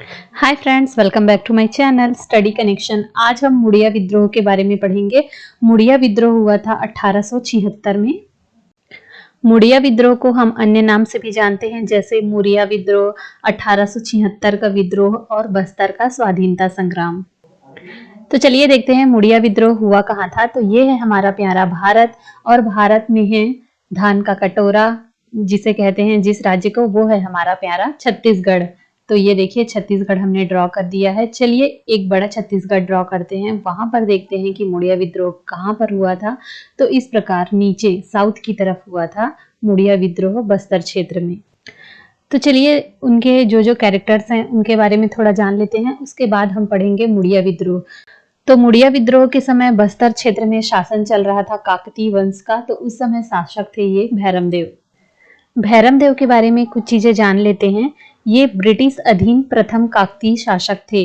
Hi friends, welcome back to my channel study connection. आज हम मुड़िया विद्रोह के बारे में पढ़ेंगे। मुड़िया विद्रोह हुआ था 1876 में। मुड़िया विद्रोह को हम अन्य नाम से भी जानते हैं, जैसे मुड़िया विद्रोह, 1876 का विद्रोह और बस्तर का स्वाधीनता संग्राम। तो चलिए देखते हैं मुड़िया विद्रोह हुआ कहाँ था। तो ये है हमारा प्यारा भारत, और भारत में है धान का कटोरा जिसे कहते हैं जिस राज्य को, वो है हमारा प्यारा छत्तीसगढ़। तो ये देखिए छत्तीसगढ़ हमने ड्रॉ कर दिया है। चलिए एक बड़ा छत्तीसगढ़ ड्रॉ करते हैं, वहां पर देखते हैं कि मुड़िया विद्रोह कहाँ पर हुआ था। तो इस प्रकार नीचे साउथ की तरफ हुआ था मुड़िया विद्रोह, बस्तर क्षेत्र में। तो चलिए उनके जो जो कैरेक्टर्स हैं उनके बारे में थोड़ा जान लेते हैं, उसके बाद हम पढ़ेंगे मुड़िया विद्रोह। तो मुड़िया विद्रोह के समय बस्तर क्षेत्र में शासन चल रहा था काकतीय वंश का। तो उस समय शासक थे ये भैरमदेव। भैरमदेव के बारे में कुछ चीजें जान लेते हैं। ये ब्रिटिश अधीन प्रथम काकतीय शासक थे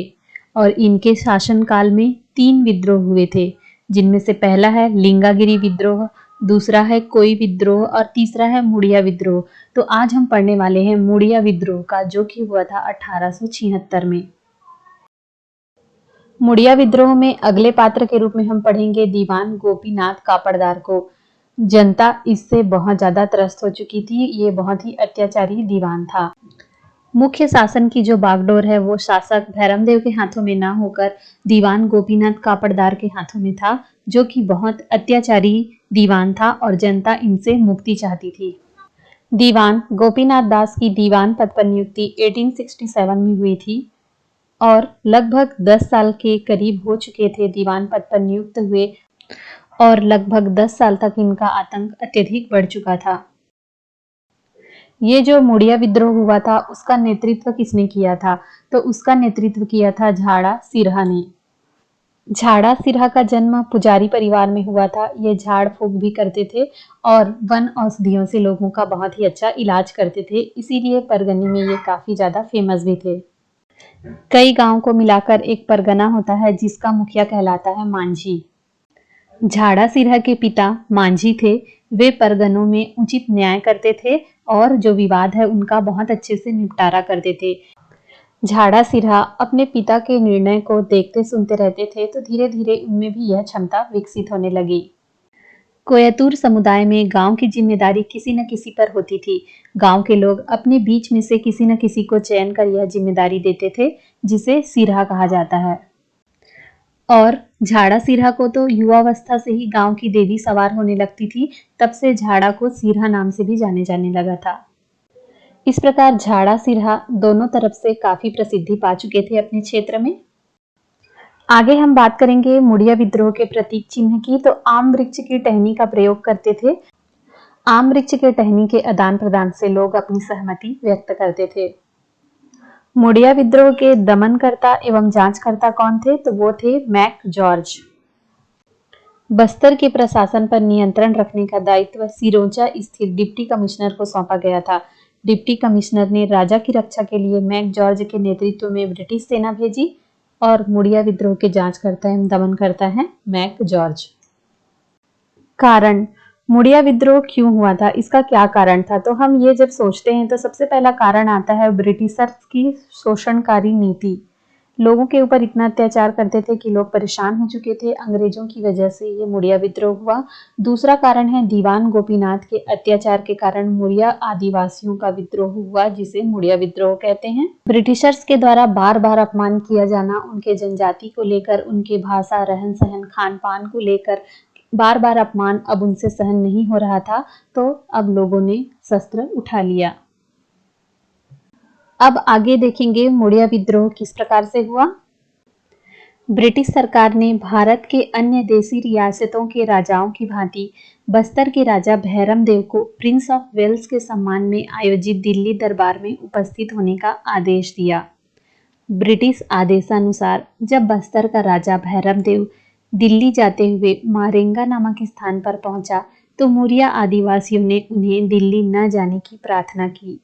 और इनके शासनकाल में 3 विद्रोह हुए थे, जिनमें से पहला है लिंगागिरी विद्रोह, दूसरा है कोई विद्रोह और तीसरा है मुड़िया विद्रोह। तो आज हम पढ़ने वाले हैं मुड़िया विद्रोह का, जो कि हुआ था 1876 में। मुड़िया विद्रोह में अगले पात्र के रूप में हम पढ़ेंगे दीवान गोपीनाथ कापड़दार को। जनता इससे बहुत ज्यादा त्रस्त हो चुकी थी। ये बहुत ही अत्याचारी दीवान था। मुख्य शासन की जो बागडोर है वो शासक भैरमदेव के हाथों में ना होकर दीवान गोपीनाथ कापड़दार के हाथों में था, जो कि बहुत अत्याचारी दीवान था और जनता इनसे मुक्ति चाहती थी। दीवान गोपीनाथ दास की दीवान पद पर नियुक्ति 1867 में हुई थी और लगभग 10 साल के करीब हो चुके थे दीवान पद पर नियुक्त हुए, और लगभग 10 साल तक इनका आतंक अत्यधिक बढ़ चुका था। ये जो मुड़िया विद्रोह हुआ था उसका नेतृत्व किसने किया था? तो उसका नेतृत्व किया था झाड़ा सिरहा ने। झाड़ा सिरहा का जन्म पुजारी परिवार में हुआ था। ये झाड़ फूक भी करते थे और वन औषधियों से लोगों का बहुत ही अच्छा इलाज करते थे, इसीलिए परगनी में ये काफी ज्यादा फेमस भी थे। कई गांव को मिलाकर एक परगना होता है जिसका मुखिया कहलाता है मांझी। झाड़ा सिरहा के पिता मांझी थे। वे परगनों में उचित न्याय करते थे और जो विवाद है उनका बहुत अच्छे से निपटारा करते थे। झाड़ा सिरहा अपने पिता के निर्णय को देखते सुनते रहते थे, तो धीरे धीरे उनमें भी यह क्षमता विकसित होने लगी। कोयतूर समुदाय में गांव की जिम्मेदारी किसी न किसी पर होती थी। गांव के लोग अपने बीच में से किसी न किसी को चयन कर यह जिम्मेदारी देते थे, जिसे सिरहा कहा जाता है। और झाड़ा सिरहा को तो युवावस्था से ही गांव की देवी सवार होने लगती थी, तब से झाड़ा को सिरहा नाम से भी जाने जाने लगा था। इस प्रकार झाड़ा सिरहा दोनों तरफ से काफी प्रसिद्धि पा चुके थे अपने क्षेत्र में। आगे हम बात करेंगे मुड़िया विद्रोह के प्रतीक चिन्ह की। तो आम वृक्ष की टहनी का प्रयोग करते थे। आम वृक्ष के टहनी के आदान प्रदान से लोग अपनी सहमति व्यक्त करते थे। मुड़िया विद्रोह के दमनकर्ता एवं जांचकर्ता कौन थे? तो वो थे मैक जॉर्ज। बस्तर के प्रशासन पर नियंत्रण रखने का दायित्व सिरोंचा स्थित डिप्टी कमिश्नर को सौंपा गया था। डिप्टी कमिश्नर ने राजा की रक्षा के लिए मैक जॉर्ज के नेतृत्व में ब्रिटिश सेना भेजी और मुड़िया विद्रोह के जांचकर्ता एवं दमन करता है मैक जॉर्ज। कारण, मुड़िया विद्रोह क्यों हुआ था, इसका क्या कारण था? तो हम ये जब सोचते हैं तो सबसे पहला कारण आता है ब्रिटिशर्स की शोषणकारी नीति। लोगों के ऊपर इतना अत्याचार करते थे कि लोग परेशान हो चुके थे। अंग्रेजों की वजह से ये मुड़िया विद्रोह हुआ। दूसरा कारण है दीवान गोपीनाथ के अत्याचार के कारण मुड़िया आदिवासियों का विद्रोह हुआ, जिसे मुड़िया विद्रोह कहते हैं। ब्रिटिशर्स के द्वारा बार बार अपमान किया जाना, उनके जनजाति को लेकर, उनके भाषा, रहन सहन, खान पान को लेकर बार बार अपमान अब उनसे सहन नहीं हो रहा था, तो अब लोगों ने शस्त्र उठा लिया। अब आगे देखेंगे मुड़िया विद्रोह किस प्रकार से हुआ। ब्रिटिश सरकार ने भारत के अन्य देशी रियासतों के राजाओं की भांति बस्तर के राजा भैरमदेव को प्रिंस ऑफ वेल्स के सम्मान में आयोजित दिल्ली दरबार में उपस्थित होने का आदेश दिया। ब्रिटिश आदेशानुसार जब बस्तर का राजा भैरमदेव दिल्ली जाते हुए मारेंगा नामक स्थान पर पहुंचा, तो मुरिया आदिवासियों ने उन्हें दिल्ली न जाने की प्रार्थना की।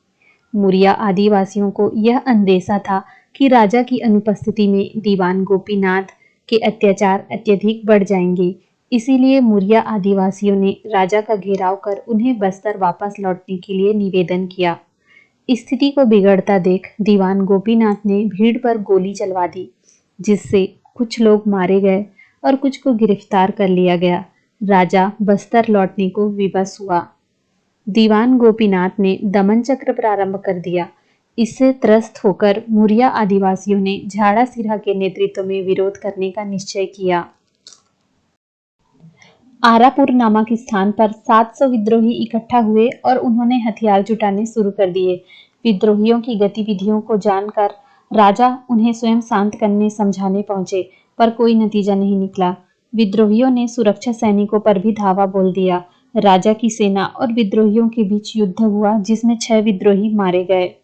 मुरिया आदिवासियों को यह अंदेशा था कि राजा की अनुपस्थिति में दीवान गोपीनाथ के अत्याचार अत्यधिक बढ़ जाएंगे। इसीलिए मुरिया आदिवासियों ने राजा का घेराव कर उन्हें बस्तर वापस लौटने के लिए निवेदन किया। स्थिति को बिगड़ता देख दीवान गोपीनाथ ने भीड़ पर गोली चलवा दी, जिससे कुछ लोग मारे गए और कुछ को गिरफ्तार कर लिया गया। राजा बस्तर लौटने को विवश हुआ। दीवान गोपीनाथ ने दमन चक्र प्रारंभ कर दिया। इससे त्रस्त होकर मुरिया आदिवासियों ने झाड़ा सिरहा के नेतृत्व में विरोध करने का निश्चय किया। आरापुर नामक स्थान पर 700 विद्रोही इकट्ठा हुए और उन्होंने हथियार जुटाने शुरू कर दिए। विद्रोहियों की गतिविधियों को जानकर राजा उन्हें स्वयं शांत करने समझाने पहुंचे, पर कोई नतीजा नहीं निकला। विद्रोहियों ने सुरक्षा सैनिकों पर भी धावा बोल दिया। राजा की सेना और विद्रोहियों के बीच युद्ध हुआ, जिसमें 6 विद्रोही मारे गए।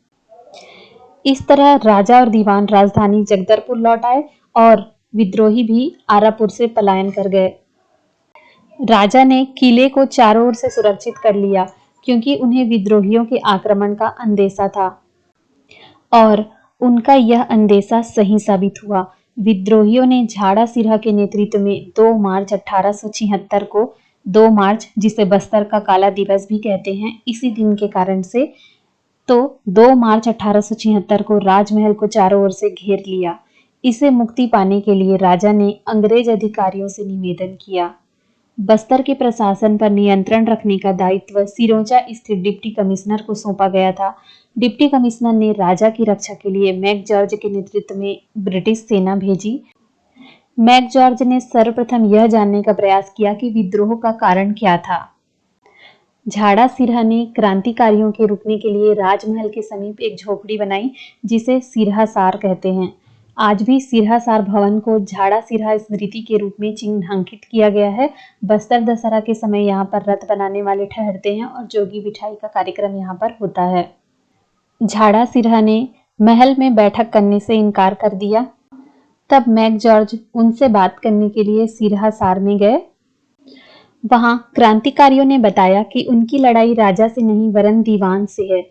इस तरह राजा और दीवान राजधानी जगदलपुर लौट आए और विद्रोही भी आरापुर से पलायन कर गए। राजा ने किले को चारों ओर से सुरक्षित कर लिया, क्योंकि उन्हें विद्रोहियों के आक्रमण का अंदेशा था, और उनका यह अंदेशा सही साबित हुआ। विद्रोहियों ने झाड़ा सिरहा के नेतृत्व में 2 मार्च 1876 को 2 मार्च, जिसे बस्तर का काला दिवस भी कहते हैं इसी दिन के कारण से, तो 2 मार्च 1876 को राजमहल को चारों ओर से घेर लिया। इसे मुक्ति पाने के लिए राजा ने अंग्रेज अधिकारियों से निवेदन किया। बस्तर के प्रशासन पर नियंत्रण रखने का दायित्व सिरोंचा स्थित डिप्टी कमिश्नर को सौंपा गया था। डिप्टी कमिश्नर ने राजा की रक्षा के लिए मैक जॉर्ज के नेतृत्व में ब्रिटिश सेना भेजी। मैक जॉर्ज ने सर्वप्रथम यह जानने का प्रयास किया कि विद्रोह का कारण क्या था। झाड़ा सिरहा ने क्रांतिकारियों के रुकने के लिए राजमहल के समीप एक झोपड़ी बनाई, जिसे सिरहा सार कहते हैं। आज भी सिरहा सार भवन को झाड़ा सिरहा स्मृति के रूप में चिन्हांकित किया गया है। बस्तर दशहरा के समय यहाँ पर रथ बनाने वाले ठहरते हैं और जोगी बिठाई का कार्यक्रम यहाँ पर होता है। झाड़ा सिरहा ने महल में बैठक करने से इनकार कर दिया। तब मैक जॉर्ज उनसे बात करने के लिए सिरहा सार में गए। वहां क्रांतिकारियों ने बताया कि उनकी लड़ाई राजा से नहीं वरन दीवान से है।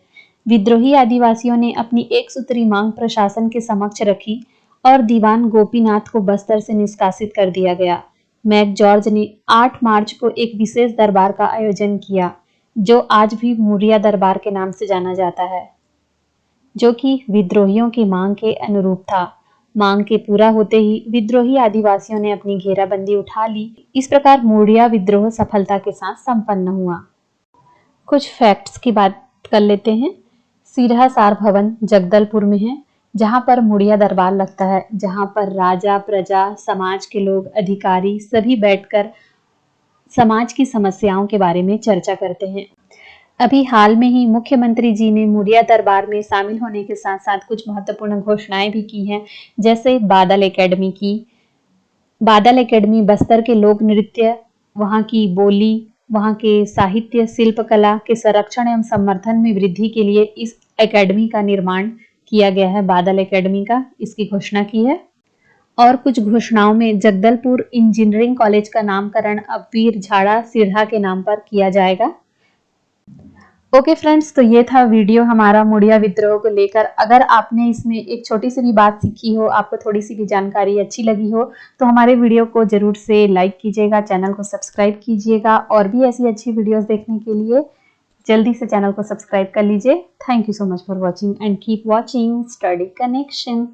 विद्रोही आदिवासियों ने अपनी एक सूत्री मांग प्रशासन के समक्ष रखी और दीवान गोपीनाथ को बस्तर से निष्कासित कर दिया गया। मैक जॉर्ज ने 8 मार्च को एक विशेष दरबार का आयोजन किया, जो आज भी मुरिया दरबार के नाम से जाना जाता है, जो कि विद्रोहियों की मांग के अनुरूप था। मांग के पूरा होते ही विद्रोही आदिवासियों ने अपनी घेराबंदी उठा ली। इस प्रकार मुरिया विद्रोह सफलता के साथ संपन्न हुआ। कुछ फैक्ट्स की बात कर लेते हैं। सिरहा सार भवन जगदलपुर में है, जहां पर मुड़िया दरबार लगता है, जहां पर राजा, प्रजा, समाज के लोग, अधिकारी सभी बैठकर समाज की समस्याओं के बारे में चर्चा करते हैं। अभी हाल में ही मुख्यमंत्री जी ने मुड़िया दरबार में शामिल होने के साथ साथ कुछ महत्वपूर्ण घोषणाएं भी की हैं, जैसे बादल एकेडमी की। बादल एकेडमी बस्तर के लोक नृत्य, वहां की बोली, वहां के साहित्य, शिल्पकला के संरक्षण एवं समर्थन में वृद्धि के लिए इस एकेडमी का निर्माण किया गया है। बादल एकेडमी का इसकी घोषणा की है। और कुछ घोषणाओं में जगदलपुर इंजीनियरिंग कॉलेज का नामकरण अब वीर झाड़ा सिरहा के नाम पर किया जाएगा। ओके फ्रेंड्स, तो ये था वीडियो हमारा मुड़िया विद्रोह को लेकर। अगर आपने इसमें एक छोटी सी भी बात सीखी हो, आपको थोड़ी सी भी जानकारी अच्छी लगी हो, तो हमारे वीडियो को जरूर से लाइक कीजिएगा, चैनल को सब्सक्राइब कीजिएगा, और भी ऐसी अच्छी वीडियोस देखने के लिए जल्दी से चैनल को सब्सक्राइब कर लीजिए। Thank you so much for watching and keep watching study connection.